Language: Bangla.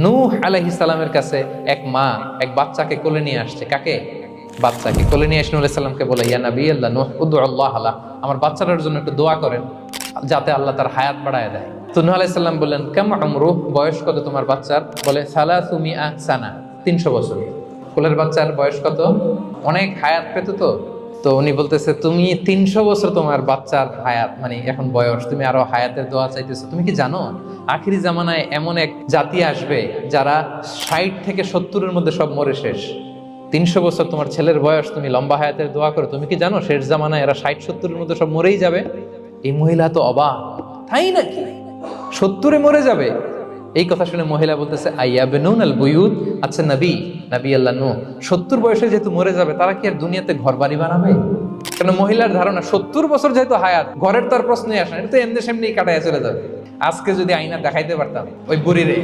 নূহ আলাইহিস সালামের কাছে এক মা এক বাচ্চাকে কোলে নিয়ে আসছে। কাকে? বাচ্চাকে কোলে নিয়ে এসে নূহ আলাইহিস সালামকে বলে, ইয়া নবী আল্লাহ নূহ উদউ আল্লাহ আলা, আমার বাচ্চাটার জন্য একটু দোয়া করেন যাতে আল্লাহ তার হায়াত বাড়ায় দেয়। তো নূহ আলাইহিস সালাম বললেন, কাম আমরুহ, বয়স কত তোমার বাচ্চার? বলে সালাসু মিআ সানা, 300 বছর। কোলের বাচ্চার বয়স কত? অনেক হায়াত পেত তো। তো উনি বলতেছে, তুমি 300 বছর তোমার বাচ্চার হায়াত, মানে এখন বয়স, তুমি আরো হায়াতের দোয়া চাইতেছো। তুমি কি জানো আখিরি জামানায় এমন এক জাতি আসবে যারা 60 থেকে 70-এর মধ্যে সব মরে শেষ। 300 বছর তোমার ছেলের বয়স, তুমি লম্বা হায়াতের দোয়া করো। তুমি কি জানো শেষ জামানায় এরা 60-70-এর মধ্যে সব মরেই যাবে? এই মহিলা তো অবাক, তাই নাকি 70-এ মরে যাবে? এই কথা শুনে মহিলা বলতেছে, আইয়াবনুন আল বুয়ুত, আচ্ছা নবী আল্লাহ নূহ 70 বয়সে যেহেতু মরে যাবে, তারা কি আর দুনিয়াতে ঘর বাড়ি বানাবে? কেন মহিলার ধারণা 70 বছর যেহেতু হায়াত, ঘরের তো আর প্রশ্নই আসে না, এটা তো এমনি সেমনি কাটায় চলে যাবে। আজকে যদি আয়না দেখাইতে পারতাম ওই বুড়িরে